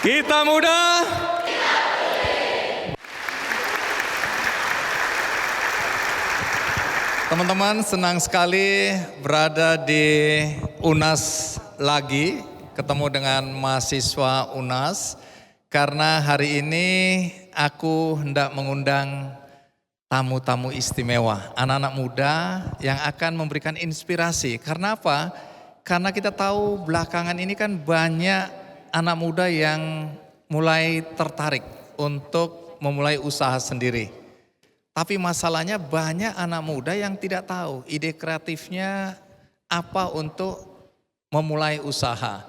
Kita muda. Teman-teman, senang sekali berada di UNAS lagi, ketemu dengan mahasiswa UNAS. Karena hari ini aku hendak mengundang tamu-tamu istimewa, anak-anak muda yang akan memberikan inspirasi. Karena apa? Karena kita tahu belakangan ini kan banyak anak muda yang mulai tertarik untuk memulai usaha sendiri. Tapi masalahnya banyak anak muda yang tidak tahu ide kreatifnya apa untuk memulai usaha.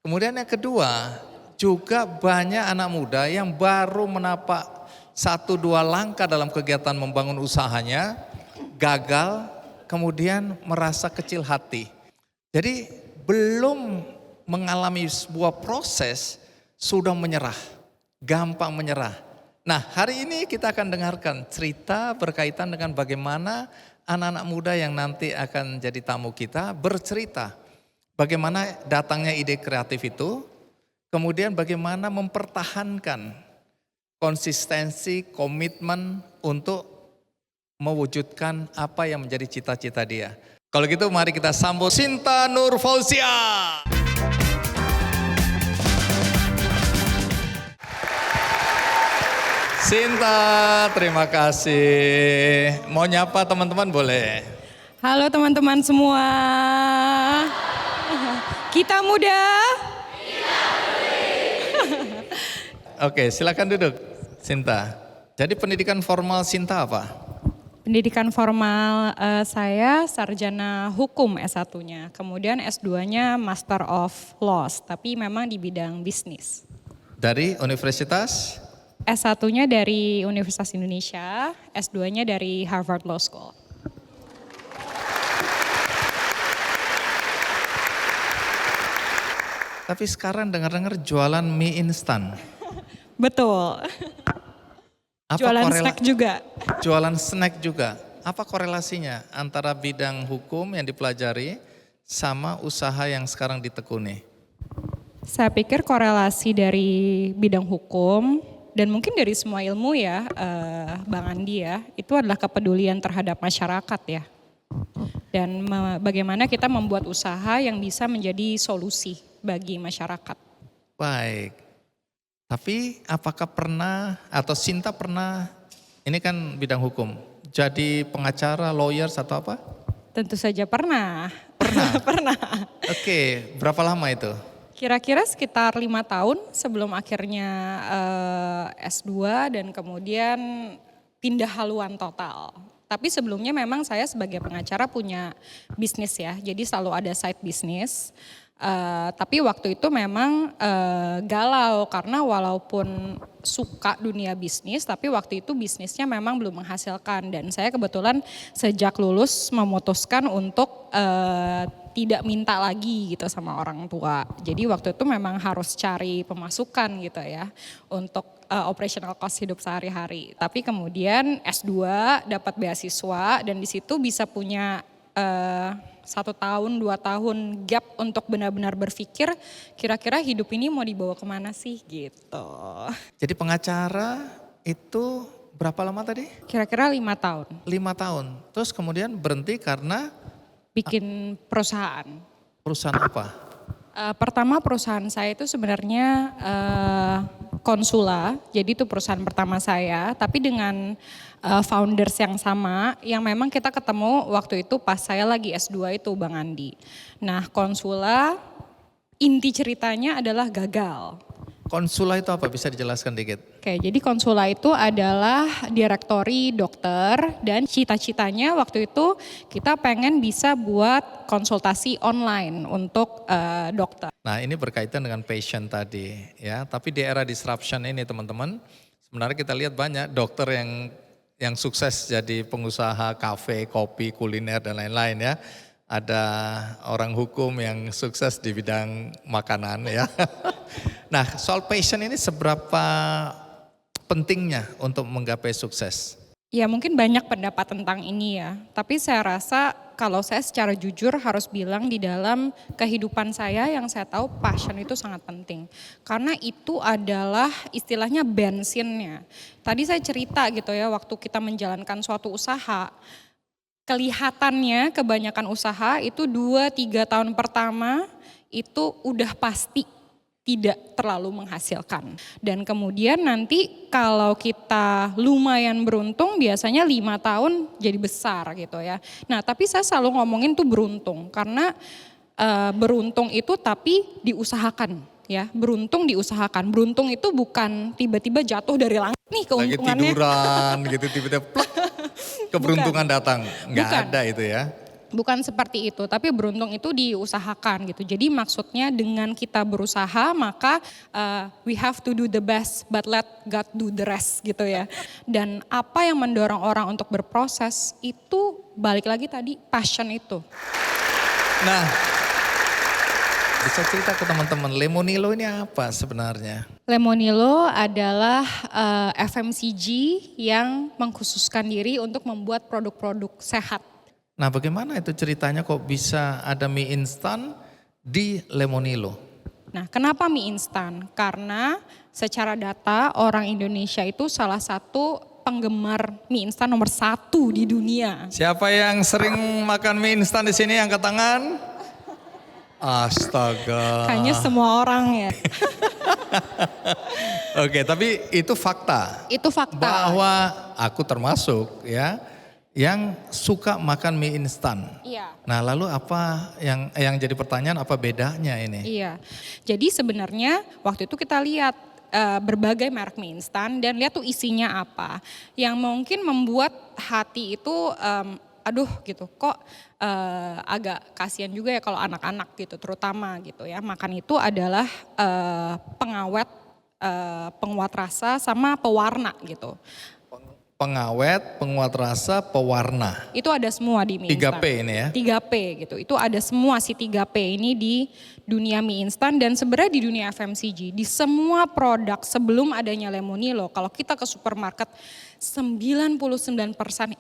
Kemudian yang kedua, juga banyak anak muda yang baru menapak 1-2 langkah dalam kegiatan membangun usahanya, gagal, kemudian merasa kecil hati. Jadi belum mengalami sebuah proses, sudah menyerah, gampang menyerah. Nah, hari ini kita akan dengarkan cerita berkaitan dengan bagaimana anak-anak muda yang nanti akan jadi tamu kita bercerita. Bagaimana datangnya ide kreatif itu, kemudian bagaimana mempertahankan konsistensi, komitmen untuk mewujudkan apa yang menjadi cita-cita dia. Kalau gitu mari kita sambut Sinta Nur Fauzia. Sinta, terima kasih. Mau nyapa teman-teman boleh? Halo teman-teman semua. Kita muda. Oke, silakan duduk, Sinta. Jadi pendidikan formal Sinta apa? Pendidikan formal saya sarjana hukum S1-nya. Kemudian S2-nya Master of Laws, tapi memang di bidang bisnis. Dari universitas? S1-nya dari Universitas Indonesia, S2-nya dari Harvard Law School. Tapi sekarang dengar-dengar jualan mie instan. Betul. Jualan snack juga. Jualan snack juga. Apa korelasinya antara bidang hukum yang dipelajari sama usaha yang sekarang ditekuni? Saya pikir korelasi dari bidang hukum dan mungkin dari semua ilmu ya, Bang Andi ya, itu adalah kepedulian terhadap masyarakat ya. Dan bagaimana kita membuat usaha yang bisa menjadi solusi bagi masyarakat. Baik. Tapi apakah pernah atau Sinta pernah, ini kan bidang hukum, jadi pengacara, lawyers atau apa? Tentu saja pernah. Pernah? Pernah. Oke, berapa lama itu? Kira-kira sekitar 5 tahun sebelum akhirnya S2 dan kemudian pindah haluan total. Tapi sebelumnya memang saya sebagai pengacara punya bisnis ya, jadi selalu ada side bisnis. Tapi waktu itu memang galau karena walaupun suka dunia bisnis, tapi waktu itu bisnisnya memang belum menghasilkan. Dan saya kebetulan sejak lulus memutuskan untuk tidak minta lagi gitu sama orang tua. Jadi waktu itu memang harus cari pemasukan gitu ya untuk operational cost hidup sehari-hari. Tapi kemudian S2 dapat beasiswa dan di situ bisa punya 1 tahun, 2 tahun gap untuk benar-benar berpikir kira-kira hidup ini mau dibawa kemana sih gitu. Jadi pengacara itu berapa lama tadi? Kira-kira 5 tahun. 5 tahun. Terus kemudian berhenti karena Bikin perusahaan. perusahaan apa? Pertama perusahaan saya itu sebenarnya Konsula, jadi itu perusahaan pertama saya, tapi dengan founders yang sama, yang memang kita ketemu waktu itu pas saya lagi S2 itu Bang Andi. Nah Konsula, inti ceritanya adalah gagal. Konsula itu apa? Bisa dijelaskan dikit? Oke, jadi Konsula itu adalah direktori dokter dan cita-citanya waktu itu kita pengen bisa buat konsultasi online untuk dokter. Nah ini berkaitan dengan passion tadi ya. Tapi di era disruption ini teman-teman, sebenarnya kita lihat banyak dokter yang sukses jadi pengusaha kafe, kopi, kuliner dan lain-lain ya. Ada orang hukum yang sukses di bidang makanan ya. Nah soal passion ini seberapa pentingnya untuk menggapai sukses? Ya mungkin banyak pendapat tentang ini ya, tapi saya rasa kalau saya secara jujur harus bilang di dalam kehidupan saya yang saya tahu passion itu sangat penting. Karena itu adalah istilahnya bensinnya. Tadi saya cerita gitu ya, waktu kita menjalankan suatu usaha, kelihatannya kebanyakan usaha itu 2-3 tahun pertama itu udah pasti tidak terlalu menghasilkan. Dan kemudian nanti kalau kita lumayan beruntung biasanya 5 tahun jadi besar gitu ya. Nah tapi saya selalu ngomongin tuh beruntung karena beruntung itu tapi diusahakan ya. Beruntung diusahakan. Beruntung itu bukan tiba-tiba jatuh dari langit nih Lagi keuntungannya. tiduran gitu tiba-tiba plak, keberuntungan datang. Nggak Bukan. ada itu ya. Bukan seperti itu, tapi beruntung itu diusahakan gitu. Jadi maksudnya dengan kita berusaha maka we have to do the best, but let God do the rest gitu ya. Dan apa yang mendorong orang untuk berproses itu balik lagi tadi passion itu. Nah, bisa cerita ke teman-teman, Lemonilo ini apa sebenarnya? Lemonilo adalah FMCG yang mengkhususkan diri untuk membuat produk-produk sehat. Nah, bagaimana itu ceritanya kok bisa ada mie instan di Lemonilo? Nah, kenapa mie instan? Karena secara data orang Indonesia itu salah satu penggemar mie instan nomor 1 di dunia. Siapa yang sering makan mie instan di sini angkat tangan? Astaga. Kayaknya semua orang ya. Oke, tapi itu fakta. Itu fakta. Bahwa aku termasuk ya yang suka makan mie instan. Iya. Nah, lalu apa yang jadi pertanyaan, apa bedanya ini? Iya. Jadi sebenarnya waktu itu kita lihat berbagai merek mie instan dan lihat tuh isinya apa. Yang mungkin membuat hati itu aduh gitu, kok agak kasihan juga ya kalau anak-anak gitu terutama gitu ya. Makan itu adalah pengawet, penguat rasa sama pewarna gitu. Pengawet, penguat rasa, pewarna. Itu ada semua di mie instan. 3P ini ya? 3P gitu, itu ada semua si 3P ini di dunia mie instan dan sebenarnya di dunia FMCG. Di semua produk sebelum adanya Lemonilo, kalau kita ke supermarket 99%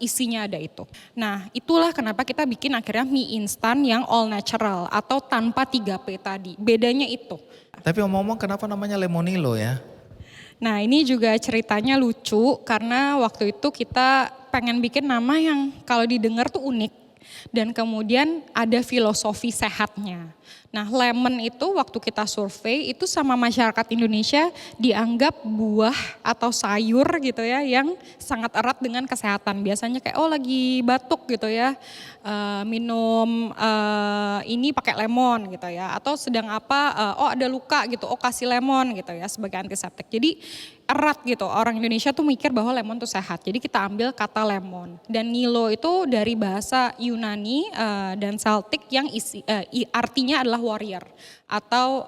isinya ada itu. Nah itulah kenapa kita bikin akhirnya mie instan yang all natural atau tanpa 3P tadi, bedanya itu. Tapi omong-omong kenapa namanya Lemonilo ya? Nah ini juga ceritanya lucu karena waktu itu kita pengen bikin nama yang kalau didengar tuh unik. Dan kemudian ada filosofi sehatnya. Nah lemon itu waktu kita survei itu sama masyarakat Indonesia dianggap buah atau sayur gitu ya yang sangat erat dengan kesehatan. Biasanya kayak oh lagi batuk gitu ya minum ini pakai lemon gitu ya. Atau sedang apa oh ada luka gitu oh kasih lemon gitu ya sebagai antiseptik. Jadi erat gitu orang Indonesia tuh mikir bahwa lemon tuh sehat. Jadi kita ambil kata lemon. Dan Nilo itu dari bahasa Yunani dan Celtic yang artinya adalah warrior atau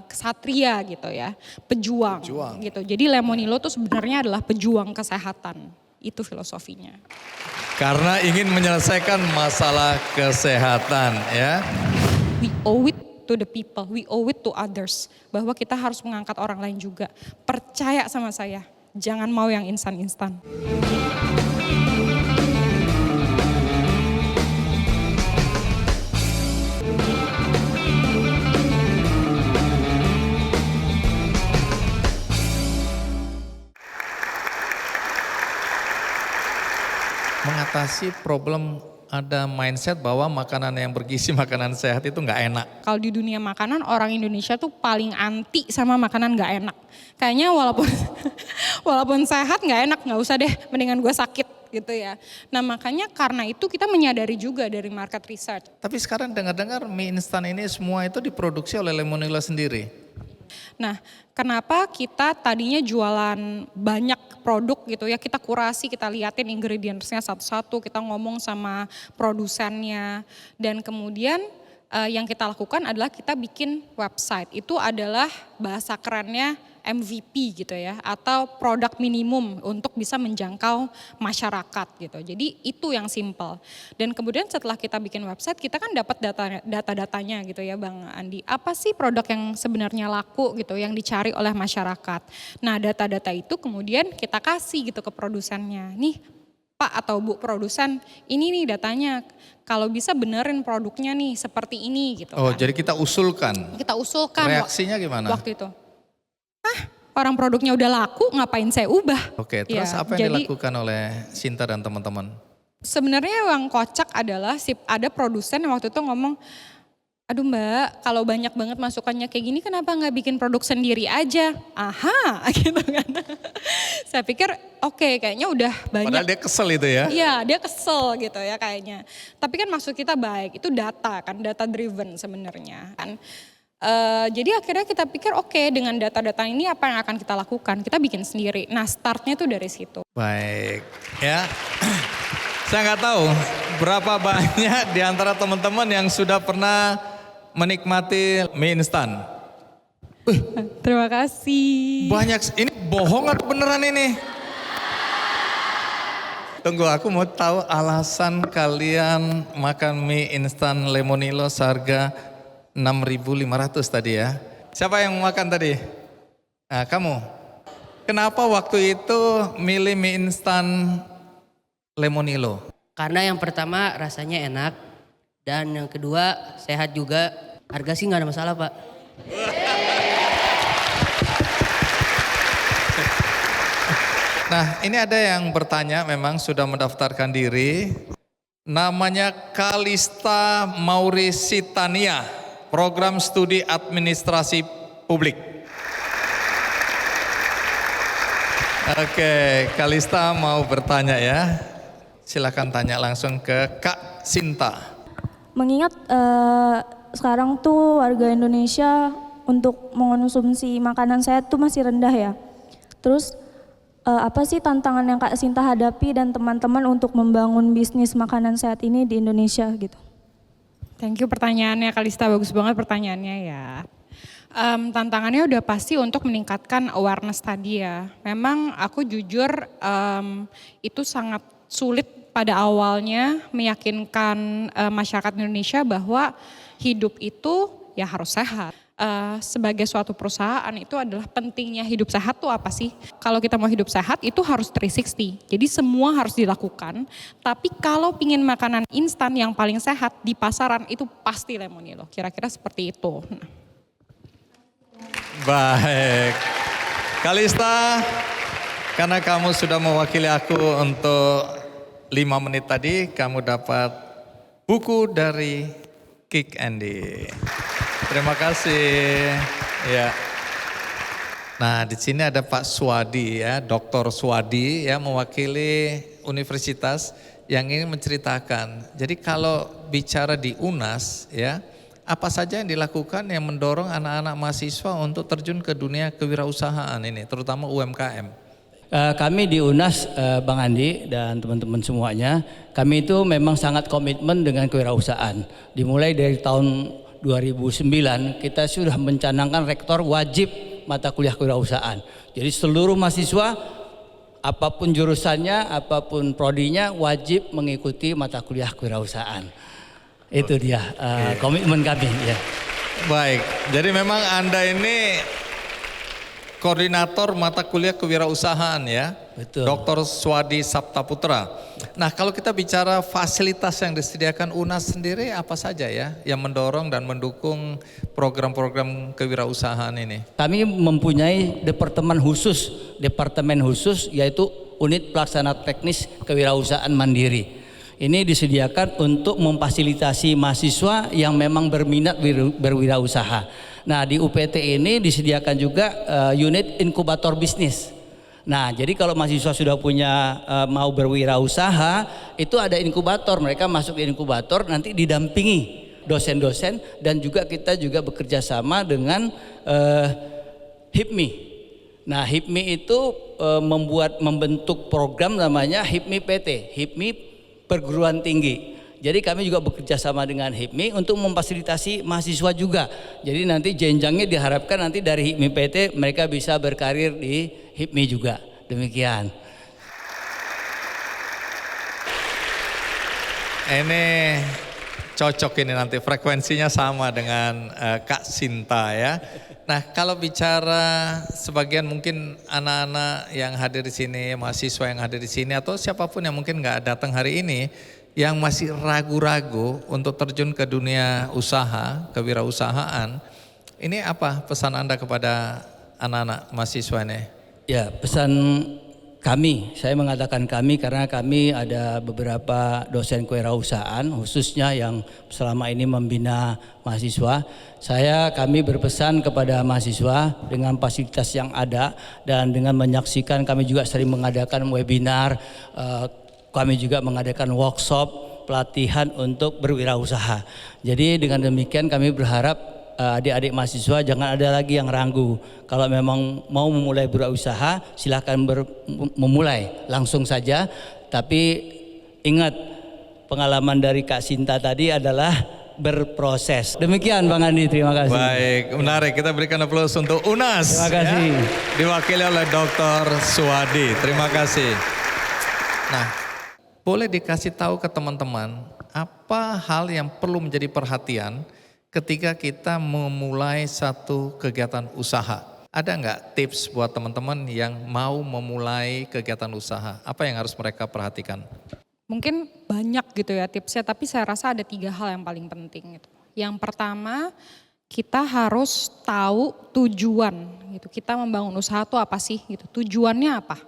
kesatria gitu ya, pejuang gitu. Jadi Lemonilo tuh sebenarnya adalah pejuang kesehatan. Itu filosofinya. Karena ingin menyelesaikan masalah kesehatan ya. We owe it to the people, we owe it to others. Bahwa kita harus mengangkat orang lain juga. Percaya sama saya, jangan mau yang instan-instan. Mengatasi problem ada mindset bahwa makanan yang bergizi, makanan sehat itu nggak enak. Kalau di dunia makanan orang Indonesia tuh paling anti sama makanan nggak enak. Kayaknya walaupun sehat nggak enak, nggak usah deh, mendingan gue sakit gitu ya. Nah makanya karena itu kita menyadari juga dari market research. Tapi sekarang dengar-dengar mie instan ini semua itu diproduksi oleh Lemonilo sendiri. Nah, kenapa kita tadinya jualan banyak produk gitu ya, kita kurasi, kita liatin ingredientsnya satu-satu, kita ngomong sama produsennya, dan kemudian yang kita lakukan adalah kita bikin website. Itu adalah bahasa kerennya MVP gitu ya, atau produk minimum untuk bisa menjangkau masyarakat gitu. Jadi itu yang simple. Dan kemudian setelah kita bikin website, kita kan dapat data-datanya gitu ya Bang Andi. Apa sih produk yang sebenarnya laku gitu, yang dicari oleh masyarakat. Nah data-data itu kemudian kita kasih gitu ke produsennya. Nih Pak atau Bu produsen, ini nih datanya, kalau bisa benerin produknya nih seperti ini gitu Oh, kan. jadi kita usulkan. Kita usulkan. Reaksinya gimana? Waktu itu, orang produknya udah laku, ngapain saya ubah? Oke, terus Ya, apa yang jadi dilakukan oleh Sinta dan teman-teman? sebenarnya yang kocak adalah ada produsen yang waktu itu ngomong, aduh Mbak, kalau banyak banget masukannya kayak gini kenapa nggak bikin produk sendiri aja? Aha, gitu kan. Saya pikir oke, kayaknya udah banyak. Padahal dia kesel itu ya. Iya, dia kesel gitu ya kayaknya. Tapi kan maksud kita baik, itu data kan, data driven sebenarnya kan. Jadi akhirnya kita pikir oke, dengan data-data ini apa yang akan kita lakukan? Kita bikin sendiri. Nah startnya tuh dari situ. Baik, ya. Saya nggak tahu berapa banyak di antara teman-teman yang sudah pernah menikmati mie instan. Terima kasih. Banyak, ini bohong atau beneran ini? Tunggu, aku mau tahu alasan kalian makan mie instan Lemonilo seharga 6.500 tadi ya. Siapa yang makan tadi? Nah, kamu. Kenapa waktu itu milih mie instan Lemonilo? Karena yang pertama rasanya enak dan yang kedua sehat juga. Harga sih nggak ada masalah Pak. Nah, ini ada yang bertanya memang sudah mendaftarkan diri. Namanya Kalista Maurisitania, Program Studi Administrasi Publik. Oke, Kalista mau bertanya ya. Silakan tanya langsung ke Kak Sinta. Mengingat sekarang tuh warga Indonesia untuk mengonsumsi makanan sehat tuh masih rendah ya. Terus apa sih tantangan yang Kak Sinta hadapi dan teman-teman untuk membangun bisnis makanan sehat ini di Indonesia gitu? Thank you pertanyaannya Kalista, bagus banget pertanyaannya ya. Tantangannya udah pasti untuk meningkatkan awareness tadi ya. Memang aku jujur itu sangat sulit pada awalnya meyakinkan masyarakat Indonesia bahwa hidup itu ya harus sehat. Sebagai suatu perusahaan itu adalah pentingnya hidup sehat tuh apa sih? Kalau kita mau hidup sehat itu harus 360. Jadi semua harus dilakukan. Tapi kalau pingin makanan instan yang paling sehat di pasaran itu pasti Lemonilo. Kira-kira seperti itu. Baik. Kalista, karena kamu sudah mewakili aku untuk 5 menit tadi, kamu dapat buku dari Kick Andy. Terima kasih. Ya. Nah, di sini ada Pak Swadi ya, Dr. Swadi ya, mewakili universitas yang ingin menceritakan. Jadi kalau bicara di UNAS ya, apa saja yang dilakukan yang mendorong anak-anak mahasiswa untuk terjun ke dunia kewirausahaan ini, terutama UMKM? Kami di UNAS, Bang Andi dan teman-teman semuanya, kami itu memang sangat komitmen dengan kewirausahaan. Dimulai dari tahun 2009 kita sudah mencanangkan rektor wajib mata kuliah kewirausahaan. Jadi seluruh mahasiswa apapun jurusannya, apapun prodinya wajib mengikuti mata kuliah kewirausahaan. Itu dia komitmen kami ya. Baik, jadi memang Anda ini koordinator mata kuliah kewirausahaan ya. Betul. Dr. Swadi Saptaputra. Nah, kalau kita bicara fasilitas yang disediakan UNAS sendiri apa saja ya yang mendorong dan mendukung program-program kewirausahaan ini? Kami mempunyai departemen khusus yaitu unit pelaksana teknis kewirausahaan mandiri. Ini disediakan untuk memfasilitasi mahasiswa yang memang berminat berwirausaha. Nah, di UPT ini disediakan juga unit inkubator bisnis. Nah, jadi kalau mahasiswa sudah punya mau berwirausaha, itu ada inkubator, mereka masuk di inkubator nanti didampingi dosen-dosen dan juga kita juga bekerja sama dengan HIPMI. Nah, HIPMI itu membentuk program namanya HIPMI PT, HIPMI Perguruan Tinggi. Jadi kami juga bekerja sama dengan HIPMI untuk memfasilitasi mahasiswa juga. Jadi nanti jenjangnya diharapkan nanti dari HIPMI PT mereka bisa berkarir di HIPMI juga. Demikian. Ini cocok ini nanti frekuensinya sama dengan Kak Sinta ya. Nah kalau bicara sebagian mungkin anak-anak yang hadir di sini, mahasiswa yang hadir di sini atau siapapun yang mungkin nggak datang hari ini, yang masih ragu-ragu untuk terjun ke dunia usaha, kewirausahaan, ini apa pesan Anda kepada anak-anak mahasiswa ini? Ya, pesan kami, saya mengatakan kami karena kami ada beberapa dosen kewirausahaan khususnya yang selama ini membina mahasiswa. Kami berpesan kepada mahasiswa dengan fasilitas yang ada dan dengan menyaksikan, kami juga sering mengadakan webinar, kami juga mengadakan workshop pelatihan untuk berwirausaha. Jadi dengan demikian kami berharap adik-adik mahasiswa jangan ada lagi yang ragu. Kalau memang mau memulai berwirausaha, silahkan memulai langsung saja. Tapi ingat, pengalaman dari Kak Sinta tadi adalah berproses. Demikian Bang Andi, terima kasih. Baik, menarik. Kita berikan aplaus untuk UNAS. Terima kasih. Ya, diwakili oleh Dr. Suwadi. Terima kasih. Nah, boleh dikasih tahu ke teman-teman apa hal yang perlu menjadi perhatian ketika kita memulai satu kegiatan usaha? Ada nggak tips buat teman-teman yang mau memulai kegiatan usaha? Apa yang harus mereka perhatikan? Mungkin banyak gitu ya tipsnya, tapi saya rasa ada 3 hal yang paling penting gitu. Yang pertama, kita harus tahu tujuan gitu. Kita membangun usaha itu apa sih gitu. Tujuannya apa?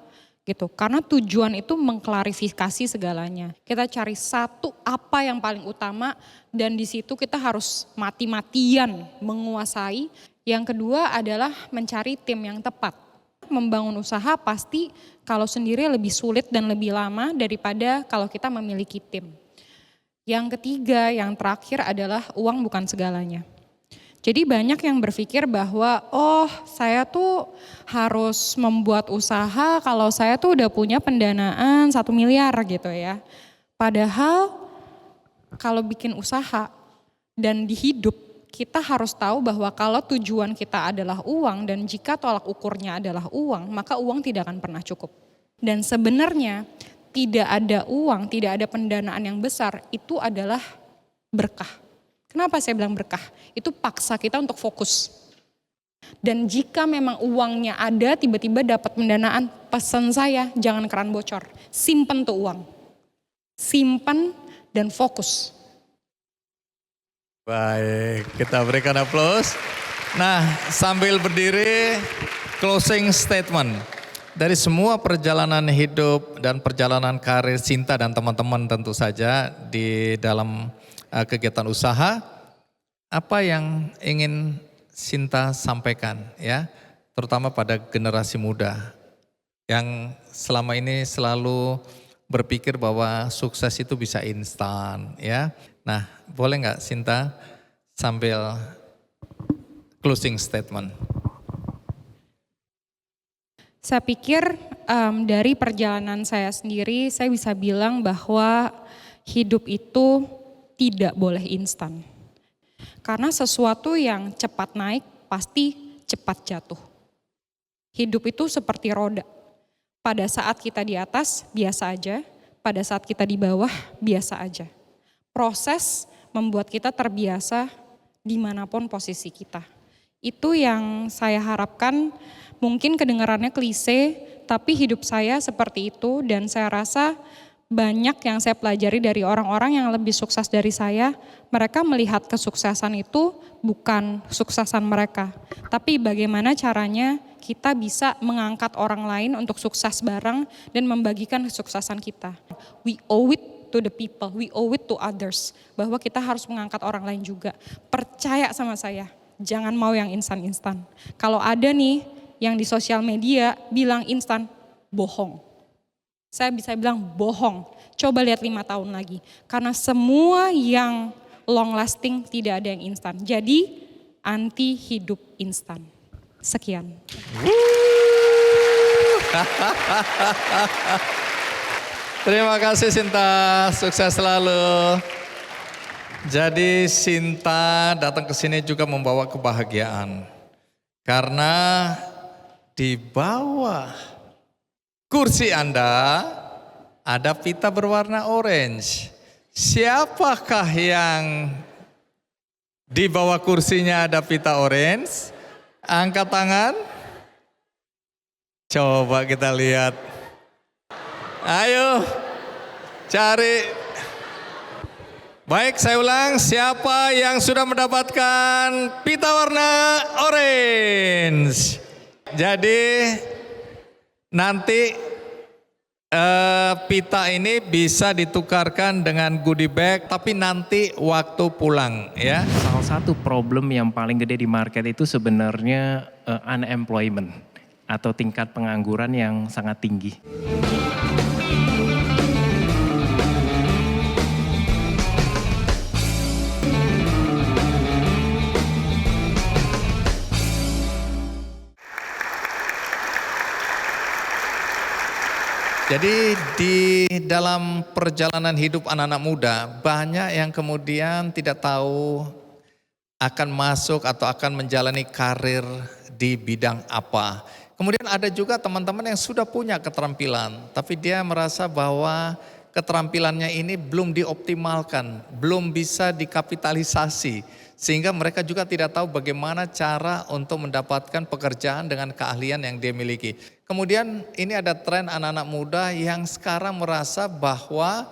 Gitu. Karena tujuan itu mengklarifikasi segalanya. Kita cari satu apa yang paling utama dan di situ kita harus mati-matian menguasai. Yang kedua adalah mencari tim yang tepat. Membangun usaha pasti kalau sendiri lebih sulit dan lebih lama daripada kalau kita memiliki tim. Yang ketiga, yang terakhir adalah uang bukan segalanya. Jadi banyak yang berpikir bahwa saya tuh harus membuat usaha kalau saya tuh udah punya pendanaan 1 miliar gitu ya. Padahal kalau bikin usaha dan di hidup kita harus tahu bahwa kalau tujuan kita adalah uang dan jika tolak ukurnya adalah uang, maka uang tidak akan pernah cukup. Dan sebenarnya tidak ada uang, tidak ada pendanaan yang besar, itu adalah berkah. Kenapa saya bilang berkah? Itu paksa kita untuk fokus. Dan jika memang uangnya ada, tiba-tiba dapat pendanaan, pesan saya jangan keran bocor. Simpen tuh uang. Simpen dan fokus. Baik, kita berikan aplaus. Nah, sambil berdiri, closing statement. Dari semua perjalanan hidup dan perjalanan karir Sinta dan teman-teman tentu saja di dalam kegiatan usaha, apa yang ingin Sinta sampaikan ya, terutama pada generasi muda yang selama ini selalu berpikir bahwa sukses itu bisa instan ya. Nah, boleh nggak Sinta sambil closing statement? Saya pikir dari perjalanan saya sendiri, saya bisa bilang bahwa hidup itu tidak boleh instan. Karena sesuatu yang cepat naik pasti cepat jatuh. Hidup itu seperti roda. Pada saat kita di atas biasa aja, pada saat kita di bawah biasa aja. Proses membuat kita terbiasa dimanapun posisi kita. Itu yang saya harapkan, mungkin kedengarannya klise, tapi hidup saya seperti itu dan saya rasa banyak yang saya pelajari dari orang-orang yang lebih sukses dari saya. Mereka melihat kesuksesan itu bukan kesuksesan mereka, tapi bagaimana caranya kita bisa mengangkat orang lain untuk sukses bareng dan membagikan kesuksesan kita. We owe it to the people, we owe it to others. Bahwa kita harus mengangkat orang lain juga. Percaya sama saya, jangan mau yang instan-instan. Kalau ada nih yang di sosial media bilang instan, bohong. Saya bisa bilang bohong, coba lihat 5 tahun lagi. Karena semua yang long lasting tidak ada yang instan. Jadi anti hidup instan. Sekian. Terima kasih Sinta, sukses selalu. Jadi Sinta datang ke sini juga membawa kebahagiaan. Karena di bawah kursi Anda ada pita berwarna orange. Siapakah yang di bawah kursinya ada pita orange? Angkat tangan. Coba kita lihat. Ayo, cari. Baik, saya ulang. Siapa yang sudah mendapatkan pita warna orange? Jadi nanti pita ini bisa ditukarkan dengan goodie bag, tapi nanti waktu pulang ya. Salah satu problem yang paling gede di market itu sebenarnya unemployment atau tingkat pengangguran yang sangat tinggi. Jadi di dalam perjalanan hidup anak-anak muda banyak yang kemudian tidak tahu akan masuk atau akan menjalani karir di bidang apa. Kemudian ada juga teman-teman yang sudah punya keterampilan tapi dia merasa bahwa keterampilannya ini belum dioptimalkan, belum bisa dikapitalisasi. Sehingga mereka juga tidak tahu bagaimana cara untuk mendapatkan pekerjaan dengan keahlian yang dia miliki. Kemudian ini ada tren anak-anak muda yang sekarang merasa bahwa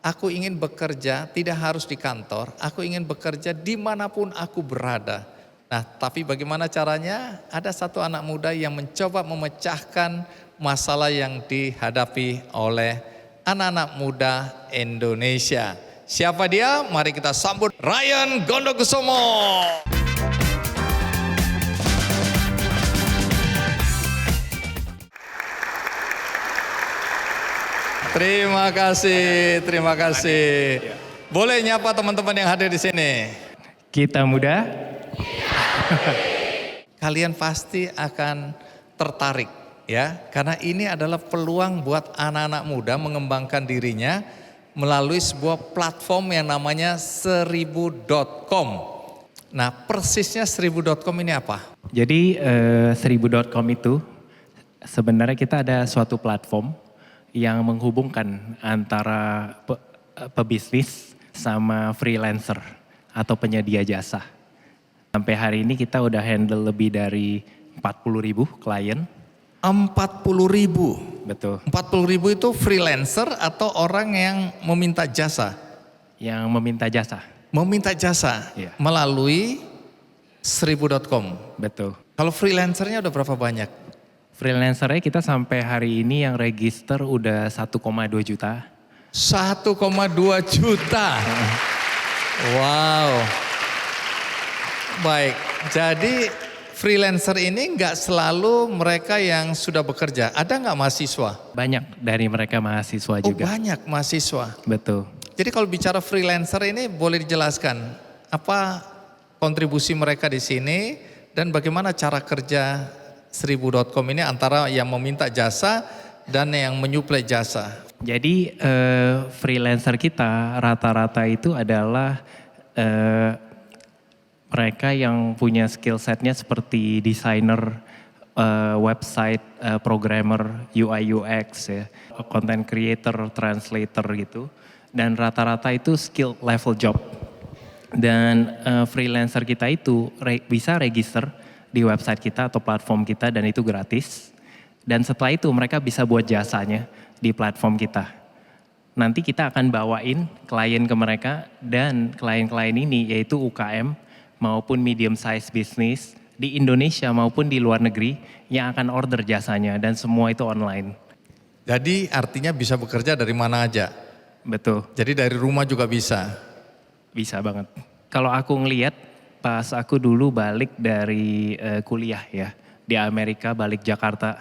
aku ingin bekerja tidak harus di kantor, aku ingin bekerja dimanapun aku berada. Nah, tapi bagaimana caranya? Ada satu anak muda yang mencoba memecahkan masalah yang dihadapi oleh anak-anak muda Indonesia. Siapa dia? Mari kita sambut Ryan Gondokusumo. Terima kasih, terima kasih. Boleh nyapa teman-teman yang hadir di sini? Kita muda, Kalian pasti akan tertarik ya, karena ini adalah peluang buat anak-anak muda mengembangkan dirinya melalui sebuah platform yang namanya 1000.com. Nah, persisnya 1000.com ini apa? jadi 1000.com itu sebenarnya kita ada suatu platform yang menghubungkan antara pebisnis sama freelancer atau penyedia jasa. Sampai hari ini kita udah handle lebih dari 40.000 klien. 40.000. Betul. 40.000 itu freelancer atau orang yang meminta jasa? Yang meminta jasa. Meminta jasa Iya. melalui 1000.com. Betul. Kalau freelancernya udah berapa banyak? Freelancernya kita sampai hari ini yang register udah 1,2 juta. 1,2 juta. Wow. Baik, jadi freelancer ini nggak selalu mereka yang sudah bekerja. Ada nggak mahasiswa? Banyak dari mereka mahasiswa Oh, juga. banyak mahasiswa. Betul. Jadi kalau bicara freelancer ini boleh dijelaskan apa kontribusi mereka di sini dan bagaimana cara kerja 1000.com ini antara yang meminta jasa dan yang menyuplai jasa. Jadi freelancer kita rata-rata itu adalah mereka yang punya skill setnya seperti desainer, website, programmer, UI UX, ya, content creator, translator gitu. Dan rata-rata itu skill level job. Dan freelancer kita itu bisa register di website kita atau platform kita dan itu gratis. Dan setelah itu mereka bisa buat jasanya di platform kita. Nanti kita akan bawain klien ke mereka dan klien-klien ini yaitu UKM maupun medium size business di Indonesia maupun di luar negeri yang akan order jasanya dan semua itu online. Jadi artinya bisa bekerja dari mana aja. Betul, Jadi dari rumah juga bisa. bisa banget. Kalau aku ngelihat pas aku dulu balik dari kuliah ya di Amerika, balik Jakarta,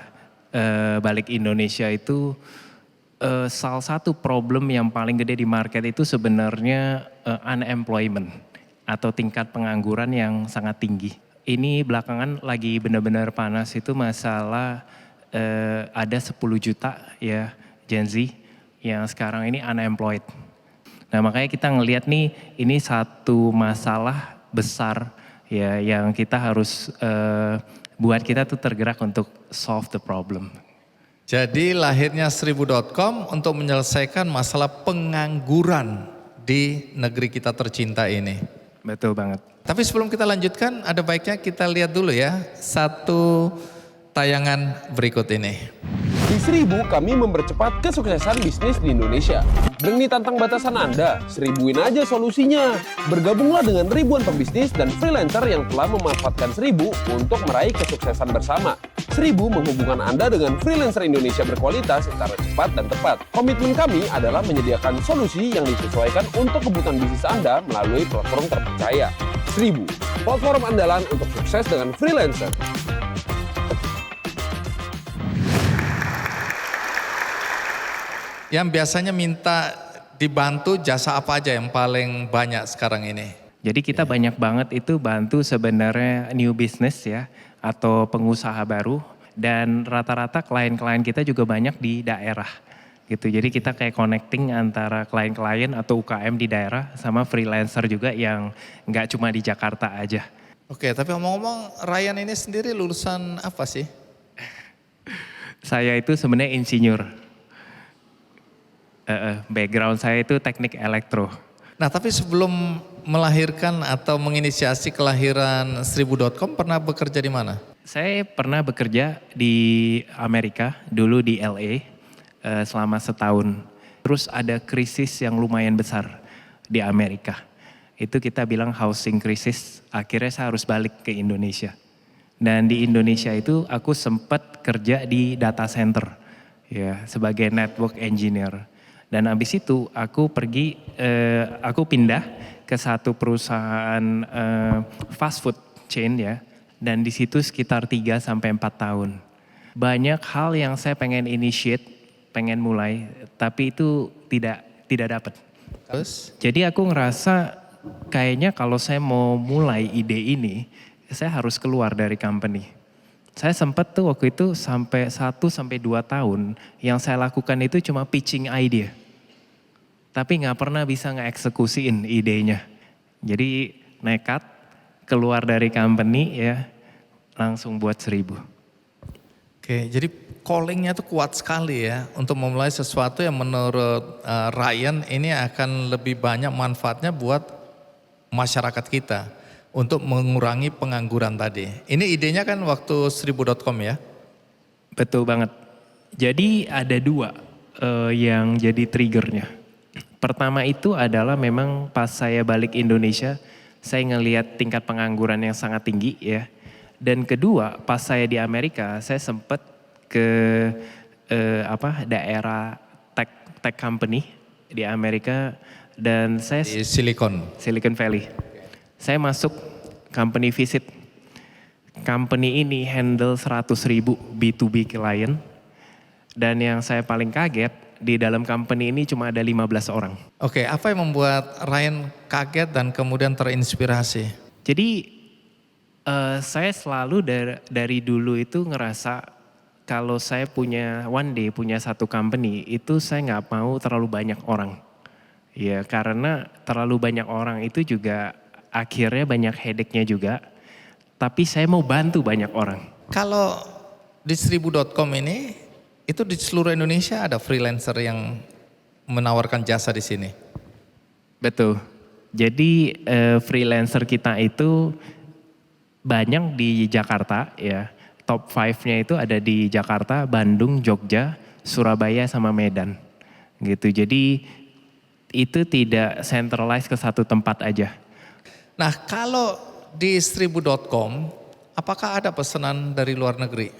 balik Indonesia itu salah satu problem yang paling gede di market itu sebenarnya unemployment atau tingkat pengangguran yang sangat tinggi. Ini belakangan lagi benar-benar panas itu masalah ada 10 juta ya Gen Z yang sekarang ini unemployed. Nah makanya kita ngelihat nih ini satu masalah besar ya yang kita harus buat kita tuh tergerak untuk solve the problem. Jadi lahirnya 1000.com untuk menyelesaikan masalah pengangguran di negeri kita tercinta ini. Betul banget. Tapi sebelum kita lanjutkan, ada baiknya kita lihat dulu ya satu tayangan berikut ini. Di Seribu, kami mempercepat kesuksesan bisnis di Indonesia. Berani tantang batasan Anda, seribuin aja solusinya. Bergabunglah dengan ribuan pembisnis dan freelancer yang telah memanfaatkan Seribu untuk meraih kesuksesan bersama. Seribu menghubungkan Anda dengan freelancer Indonesia berkualitas secara cepat dan tepat. Komitmen kami adalah menyediakan solusi yang disesuaikan untuk kebutuhan bisnis Anda melalui platform terpercaya. Seribu, platform andalan untuk sukses dengan freelancer. Yang biasanya minta dibantu jasa apa aja yang paling banyak sekarang ini? Jadi kita banyak banget itu bantu sebenarnya new business ya, atau pengusaha baru. Dan rata-rata klien-klien kita juga banyak di daerah gitu. Jadi kita kayak connecting antara klien-klien atau UKM di daerah sama freelancer juga yang nggak cuma di Jakarta aja. Oke, tapi ngomong-ngomong Ryan ini sendiri lulusan apa sih? Saya itu sebenarnya insinyur. Background saya itu teknik elektro. Nah, tapi sebelum melahirkan atau menginisiasi kelahiran Seribu.com pernah bekerja di mana? Saya pernah bekerja di Amerika, dulu di LA selama setahun. Terus ada krisis yang lumayan besar di Amerika. Itu kita bilang housing crisis, akhirnya saya harus balik ke Indonesia. Dan di Indonesia itu aku sempat kerja di data center ya sebagai network engineer. Dan habis itu aku pindah ke satu perusahaan fast food chain ya. Dan di situ sekitar 3 sampai 4 tahun. Banyak hal yang saya pengen initiate, pengen mulai, tapi itu tidak dapat. Terus? Jadi aku ngerasa kayaknya kalau saya mau mulai ide ini, saya harus keluar dari company. Saya sempat tuh waktu itu sampai 1 sampai 2 tahun yang saya lakukan itu cuma pitching idea. Tapi gak pernah bisa ngeeksekusiin idenya. Jadi nekat keluar dari company ya langsung buat Seribu. Oke, jadi callingnya tuh kuat sekali ya untuk memulai sesuatu yang menurut Ryan ini akan lebih banyak manfaatnya buat masyarakat kita untuk mengurangi pengangguran tadi. Ini idenya kan waktu Seribu.com ya? Betul banget. Jadi ada 2 yang jadi triggernya. Pertama itu adalah memang pas saya balik Indonesia, saya ngelihat tingkat pengangguran yang sangat tinggi ya. Dan kedua, pas saya di Amerika, saya sempat ke daerah tech company di Amerika dan saya Di Silicon Valley. Saya masuk company visit. Company ini handle 100.000 B2B client. Dan yang saya paling kaget, di dalam company ini cuma ada 15 orang. Oke, apa yang membuat Ryan kaget dan kemudian terinspirasi? Jadi saya selalu dari dulu itu ngerasa kalau saya punya one day punya satu company itu saya nggak mau terlalu banyak orang. Ya karena terlalu banyak orang itu juga akhirnya banyak headache-nya juga. Tapi saya mau bantu banyak orang. Kalau di Seribu.com ini, itu di seluruh Indonesia ada freelancer yang menawarkan jasa di sini? Betul. Jadi freelancer kita itu banyak di Jakarta ya. Top 5-nya itu ada di Jakarta, Bandung, Jogja, Surabaya sama Medan. Gitu. Jadi itu tidak centralized ke satu tempat aja. Nah, kalau di Seribu.com, apakah ada pesanan dari luar negeri?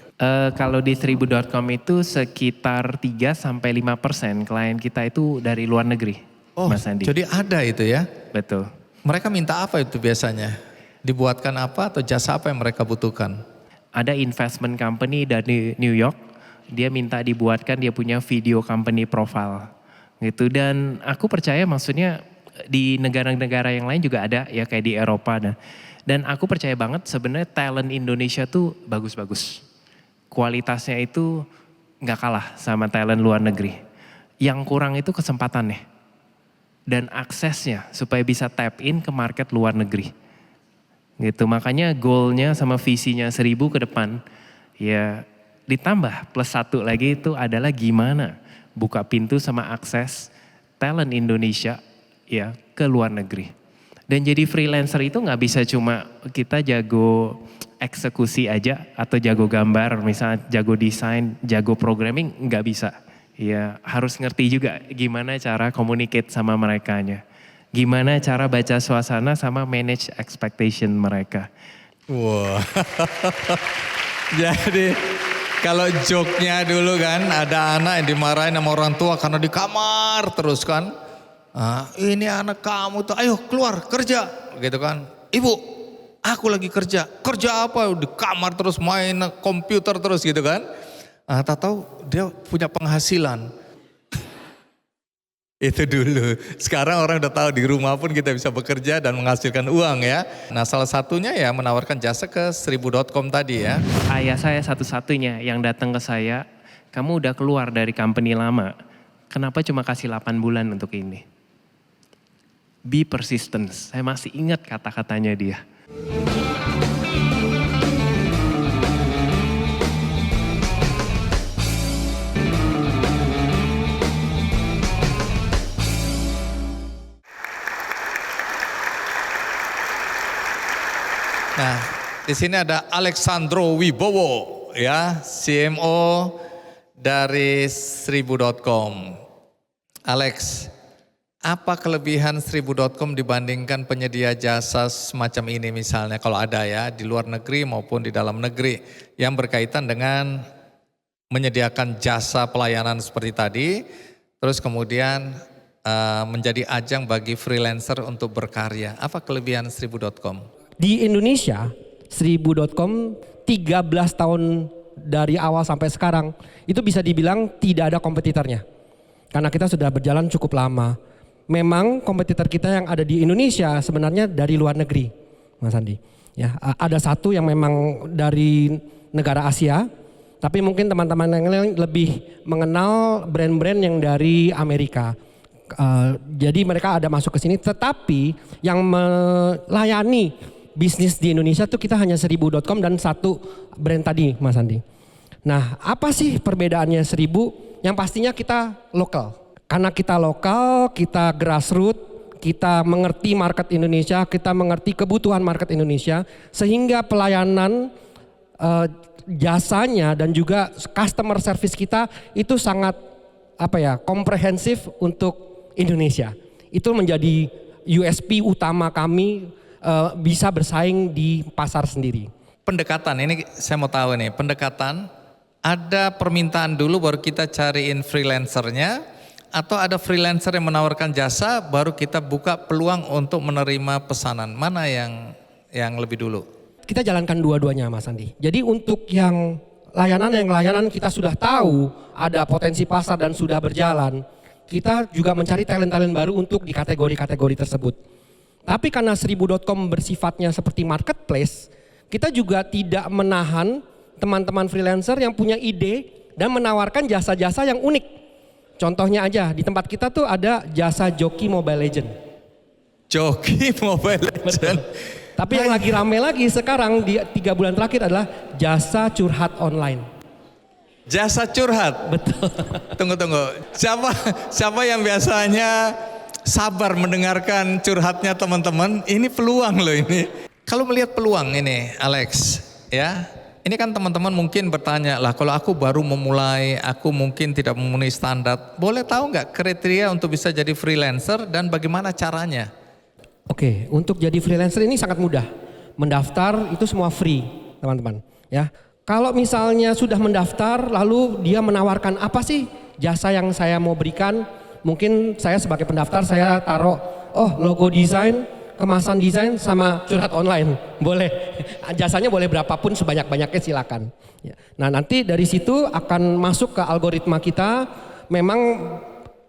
Kalau di Seribu.com itu sekitar 3-5% klien kita itu dari luar negeri. Oh, Mas Andi. jadi ada itu ya? Betul. Mereka minta apa itu biasanya? Dibuatkan apa atau jasa apa yang mereka butuhkan? Ada investment company dari New York, dia minta dibuatkan dia punya video company profile. Gitu, dan aku percaya maksudnya di negara-negara yang lain juga ada ya kayak di Eropa. Dan aku percaya banget sebenarnya talent Indonesia tuh bagus-bagus. Kualitasnya itu gak kalah sama talent luar negeri. Yang kurang itu kesempatannya. Dan aksesnya supaya bisa tap in ke market luar negeri. Gitu, makanya goalnya sama visinya Seribu ke depan. Ya ditambah plus 1 lagi itu adalah gimana buka pintu sama akses talent Indonesia ya ke luar negeri. Dan jadi freelancer itu nggak bisa cuma kita jago eksekusi aja atau jago gambar, misalnya jago desain, jago programming, nggak bisa. Ya harus ngerti juga gimana cara communicate sama merekanya. Gimana cara baca suasana sama manage expectation mereka. Wah. Jadi kalau joke-nya dulu kan ada anak yang dimarahin sama orang tua karena di kamar terus kan. Ini anak kamu tuh, ayo keluar kerja gitu kan. Ibu, aku lagi kerja. Kerja apa? Di kamar terus main komputer terus gitu kan. Tak tahu dia punya penghasilan. Itu dulu. Sekarang orang udah tahu di rumah pun kita bisa bekerja dan menghasilkan uang ya. Nah salah satunya ya menawarkan jasa ke 1000.com tadi ya. Ayah saya satu-satunya yang datang ke saya, kamu udah keluar dari company lama, kenapa cuma kasih 8 bulan untuk ini? Be persistent, saya masih ingat kata-katanya dia. Nah, di sini ada Alexandro Wibowo ya, CMO dari 1000.com. Alex, apa kelebihan 1000.com dibandingkan penyedia jasa semacam ini misalnya kalau ada ya di luar negeri maupun di dalam negeri yang berkaitan dengan menyediakan jasa pelayanan seperti tadi, terus kemudian menjadi ajang bagi freelancer untuk berkarya. Apa kelebihan 1000.com? Di Indonesia, 1000.com 13 tahun dari awal sampai sekarang itu bisa dibilang tidak ada kompetitornya. Karena kita sudah berjalan cukup lama. Memang kompetitor kita yang ada di Indonesia sebenarnya dari luar negeri, Mas Andi. Ya, ada satu yang memang dari negara Asia, tapi mungkin teman-teman yang lain lebih mengenal brand-brand yang dari Amerika. Jadi mereka ada masuk ke sini, tetapi yang melayani bisnis di Indonesia tuh kita hanya 1000.com dan satu brand tadi, Mas Andi. Nah, apa sih perbedaannya 1000? Yang pastinya kita lokal. Karena kita lokal, kita grassroots, kita mengerti market Indonesia, kita mengerti kebutuhan market Indonesia, sehingga pelayanan jasanya dan juga customer service kita itu sangat komprehensif untuk Indonesia. Itu menjadi USP utama kami bisa bersaing di pasar sendiri. Pendekatan, ini saya mau tahu nih, pendekatan ada permintaan dulu baru kita cariin freelancernya, atau ada freelancer yang menawarkan jasa baru kita buka peluang untuk menerima pesanan. Mana yang lebih dulu? Kita jalankan dua-duanya, Mas Andi. Jadi untuk yang layanan kita sudah tahu ada potensi pasar dan sudah berjalan, kita juga mencari talent-talent baru untuk di kategori-kategori tersebut. Tapi karena 1000.com bersifatnya seperti marketplace, kita juga tidak menahan teman-teman freelancer yang punya ide dan menawarkan jasa-jasa yang unik. Contohnya aja, di tempat kita tuh ada jasa joki Mobile Legend. Joki Mobile Legend. Tapi yang lagi rame lagi sekarang di 3 bulan terakhir adalah jasa curhat online. Jasa curhat? Betul. Tunggu. Siapa yang biasanya sabar mendengarkan curhatnya teman-teman? Ini peluang loh ini. Kalau melihat peluang ini Alex ya, ini kan teman-teman mungkin bertanya lah, kalau aku baru memulai, aku mungkin tidak memenuhi standar, boleh tahu nggak kriteria untuk bisa jadi freelancer dan bagaimana caranya? Oke, untuk jadi freelancer ini sangat mudah. Mendaftar itu semua free, teman-teman. Ya, kalau misalnya sudah mendaftar, lalu dia menawarkan apa sih jasa yang saya mau berikan? Mungkin saya sebagai pendaftar saya taruh, logo desain, kemasan desain sama curhat online. Boleh, jasanya boleh berapapun sebanyak-banyaknya silakan. Ya. Nah nanti dari situ akan masuk ke algoritma kita. Memang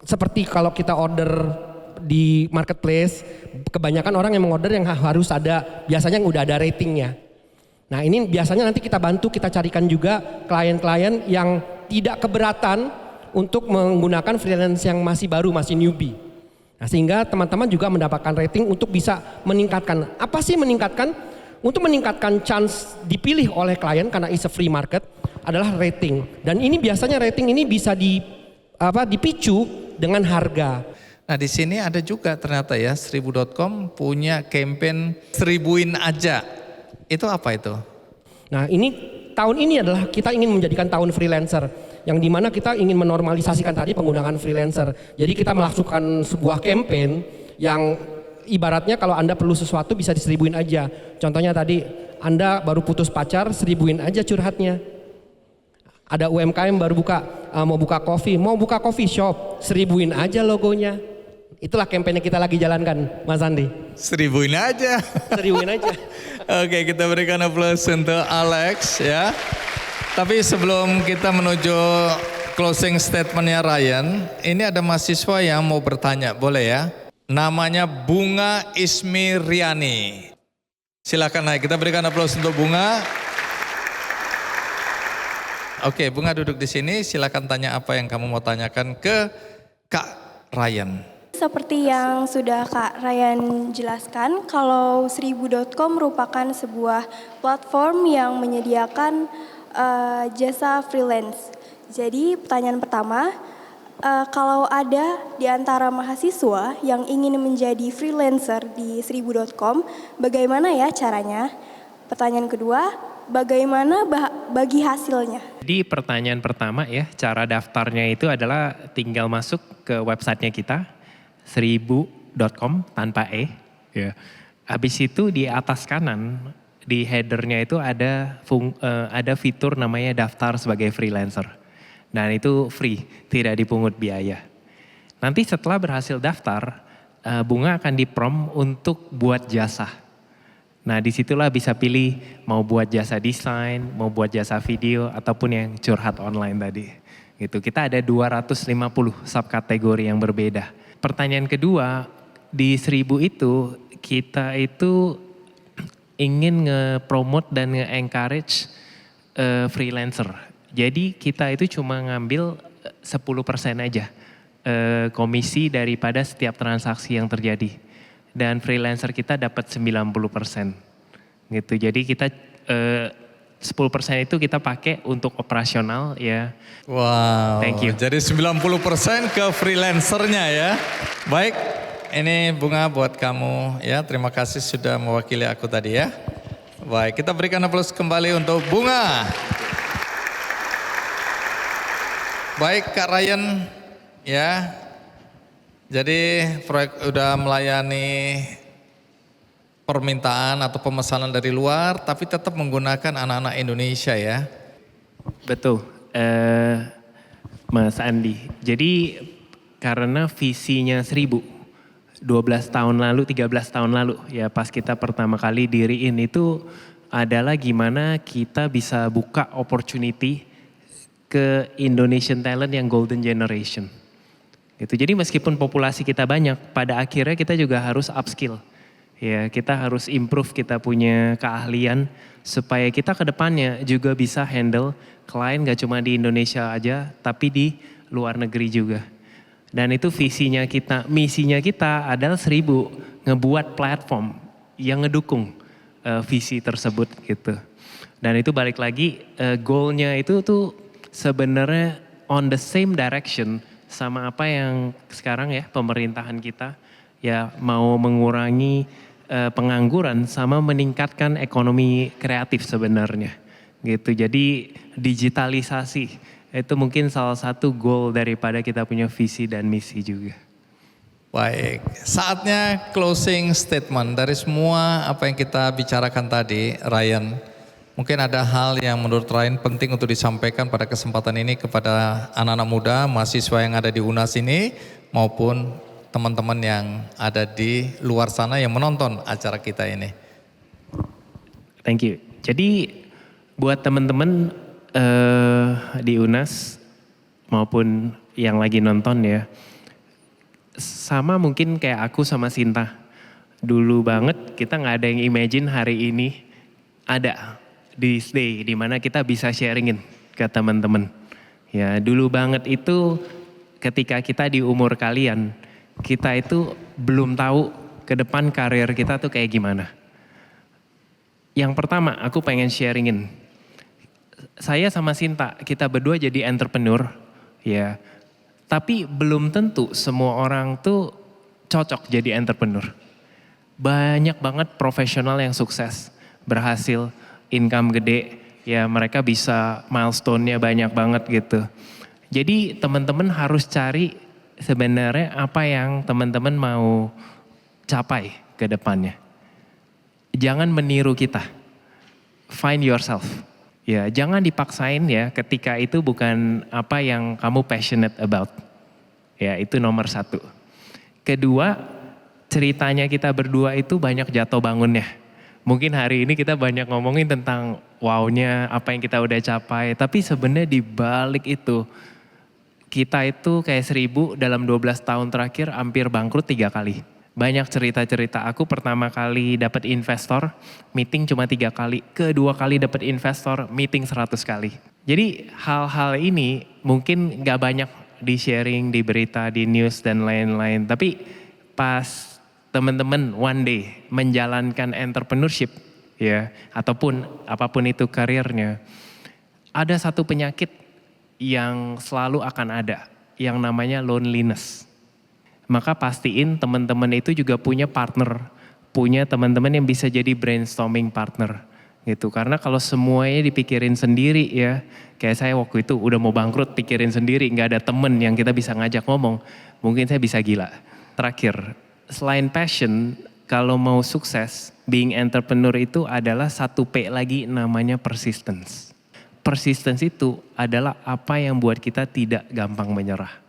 seperti kalau kita order di marketplace, kebanyakan orang yang mengorder yang harus ada, biasanya yang udah ada ratingnya. Nah ini biasanya nanti kita bantu, kita carikan juga klien-klien yang tidak keberatan untuk menggunakan freelance yang masih baru, masih newbie. Nah, sehingga teman-teman juga mendapatkan rating untuk bisa meningkatkan. Apa sih meningkatkan? Untuk meningkatkan chance dipilih oleh klien karena it's a free market adalah rating. Dan ini biasanya rating ini bisa dipicu dengan harga. Nah di sini ada juga ternyata ya 1000.com punya campaign 1000-in aja. Itu apa itu? Nah ini tahun ini adalah kita ingin menjadikan tahun freelancer. Yang dimana kita ingin menormalisasikan tadi penggunaan freelancer. Jadi kita melakukan sebuah campaign yang ibaratnya kalau Anda perlu sesuatu bisa di1000-in aja. Contohnya tadi Anda baru putus pacar, 1000-in aja curhatnya. Ada UMKM baru buka, mau buka coffee shop, 1000-in aja logonya. Itulah campaign yang kita lagi jalankan, Mas Andi. 1000-in aja. 1000-in aja. Oke, kita berikan aplaus untuk Alex ya. Tapi sebelum kita menuju closing statementnya Ryan, ini ada mahasiswa yang mau bertanya, boleh ya? Namanya Bunga Ismi Riani. Silakan naik, kita berikan aplaus untuk Bunga. Oke, Bunga duduk di sini, silakan tanya apa yang kamu mau tanyakan ke Kak Ryan. Seperti yang sudah Kak Ryan jelaskan, kalau 1000.com merupakan sebuah platform yang menyediakan jasa freelance. Jadi pertanyaan pertama, kalau ada di antara mahasiswa yang ingin menjadi freelancer di 1000.com, bagaimana ya caranya? Pertanyaan kedua, bagaimana bagi hasilnya? Jadi pertanyaan pertama ya, cara daftarnya itu adalah tinggal masuk ke websitenya kita, 1000.com tanpa E. Ya. Habis itu di atas kanan, di headernya itu ada fitur namanya daftar sebagai freelancer. Dan itu free, tidak dipungut biaya. Nanti setelah berhasil daftar, Bunga akan di-prompt untuk buat jasa. Nah disitulah bisa pilih mau buat jasa desain, mau buat jasa video, ataupun yang curhat online tadi. Gitu. Kita ada 250 subkategori yang berbeda. Pertanyaan kedua, di 1000 itu kita itu ingin nge-promote dan nge-encourage freelancer. Jadi kita itu cuma ngambil 10% aja komisi daripada setiap transaksi yang terjadi. Dan freelancer kita dapat 90%. Gitu. Jadi kita 10% itu kita pakai untuk operasional ya. Wow, Thank you. Jadi 90% ke freelancernya ya. Baik, ini Bunga buat kamu ya. Terima kasih sudah mewakili aku tadi ya. Baik, kita berikan aplaus kembali untuk Bunga. Baik Kak Ryan ya. Jadi proyek udah melayani permintaan atau pemesanan dari luar, tapi tetap menggunakan anak-anak Indonesia ya. Betul, Mas Andi. Jadi karena visinya 1000, 12 tahun lalu, 13 tahun lalu ya pas kita pertama kali diriin itu adalah gimana kita bisa buka opportunity ke Indonesian talent yang golden generation. Gitu. Jadi meskipun populasi kita banyak, pada akhirnya kita juga harus upskill. Ya, kita harus improve kita punya keahlian supaya kita ke depannya juga bisa handle klien gak cuma di Indonesia aja, tapi di luar negeri juga. Dan itu visinya kita, misinya kita adalah 1000 ngebuat platform yang ngedukung visi tersebut gitu. Dan itu balik lagi goalnya itu tuh sebenarnya on the same direction sama apa yang sekarang ya pemerintahan kita ya mau mengurangi pengangguran sama meningkatkan ekonomi kreatif sebenarnya gitu. Jadi digitalisasi itu mungkin salah satu goal daripada kita punya visi dan misi juga. Baik, saatnya closing statement dari semua apa yang kita bicarakan tadi, Ryan. Mungkin ada hal yang menurut Ryan penting untuk disampaikan pada kesempatan ini kepada anak-anak muda, mahasiswa yang ada di UNAS ini maupun teman-teman yang ada di luar sana yang menonton acara kita ini. Thank you. Jadi buat teman-teman di UNAS maupun yang lagi nonton ya, sama mungkin kayak aku sama Sinta. Dulu banget kita nggak ada yang imagine hari ini ada this day di mana kita bisa sharingin ke teman-teman. Ya dulu banget itu ketika kita di umur kalian, kita itu belum tahu ke depan karir kita tuh kayak gimana. Yang pertama aku pengen sharingin. Saya sama Sinta, kita berdua jadi entrepreneur ya. Tapi belum tentu semua orang tuh cocok jadi entrepreneur. Banyak banget profesional yang sukses, berhasil, income gede, ya mereka bisa milestone-nya banyak banget gitu. Jadi teman-teman harus cari sebenarnya apa yang teman-teman mau capai ke depannya. Jangan meniru kita, find yourself. Ya, jangan dipaksain ya ketika itu bukan apa yang kamu passionate about. Ya, itu nomor 1. Kedua, ceritanya kita berdua itu banyak jatuh bangunnya. Mungkin hari ini kita banyak ngomongin tentang wow-nya, apa yang kita udah capai. Tapi sebenarnya di balik itu, kita itu kayak 1000 dalam 12 tahun terakhir hampir bangkrut 3 kali. Banyak cerita-cerita, aku pertama kali dapat investor, meeting cuma 3 kali. Kedua kali dapat investor, meeting 100 kali. Jadi hal-hal ini mungkin gak banyak di sharing, di berita, di news dan lain-lain. Tapi pas teman-teman one day menjalankan entrepreneurship ya, ataupun apapun itu karirnya, ada satu penyakit yang selalu akan ada, yang namanya loneliness. Maka pastiin teman-teman itu juga punya partner, punya teman-teman yang bisa jadi brainstorming partner gitu. Karena kalau semuanya dipikirin sendiri ya, kayak saya waktu itu udah mau bangkrut pikirin sendiri, nggak ada temen yang kita bisa ngajak ngomong, mungkin saya bisa gila. Terakhir, selain passion, kalau mau sukses, being entrepreneur itu adalah 1P lagi namanya persistence. Persistence itu adalah apa yang buat kita tidak gampang menyerah.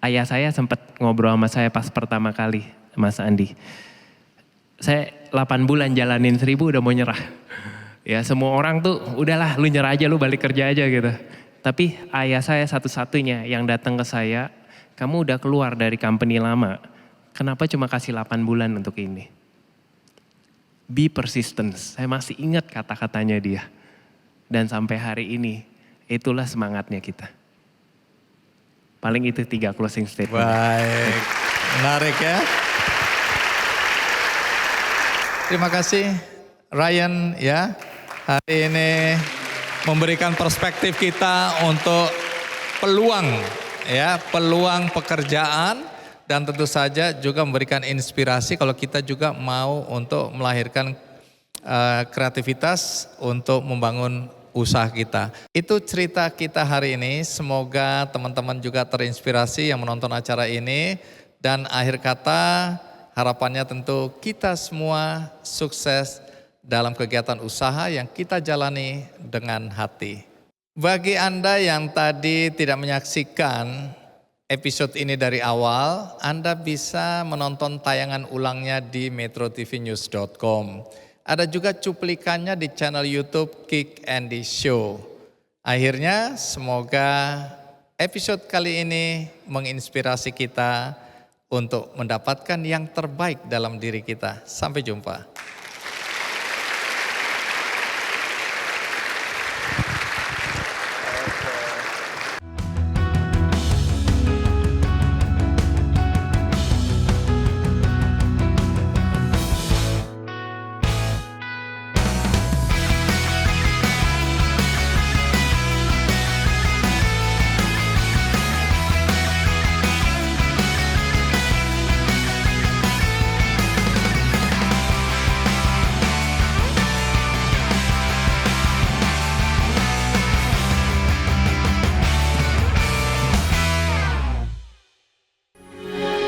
Ayah saya sempat ngobrol sama saya pas pertama kali, Mas Andi. Saya 8 bulan jalanin 1000 udah mau nyerah. Ya semua orang tuh udahlah lu nyerah aja, lu balik kerja aja gitu. Tapi ayah saya satu-satunya yang datang ke saya, kamu udah keluar dari company lama, kenapa cuma kasih 8 bulan untuk ini? Be persistent, saya masih ingat kata-katanya dia. Dan sampai hari ini, itulah semangatnya kita. Paling itu 3 closing statement. Baik, menarik ya. Terima kasih Ryan ya, hari ini memberikan perspektif kita untuk peluang ya, peluang pekerjaan dan tentu saja juga memberikan inspirasi kalau kita juga mau untuk melahirkan kreativitas untuk membangun usaha kita. Itu cerita kita hari ini, semoga teman-teman juga terinspirasi yang menonton acara ini. Dan akhir kata, harapannya tentu kita semua sukses dalam kegiatan usaha yang kita jalani dengan hati. Bagi Anda yang tadi tidak menyaksikan episode ini dari awal, Anda bisa menonton tayangan ulangnya di metrotvnews.com. Ada juga cuplikannya di channel YouTube Kick Andy Show. Akhirnya semoga episode kali ini menginspirasi kita untuk mendapatkan yang terbaik dalam diri kita. Sampai jumpa.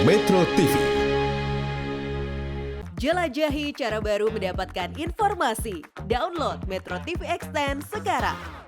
Metro TV. Jelajahi cara baru mendapatkan informasi. Download Metro TV Extend sekarang.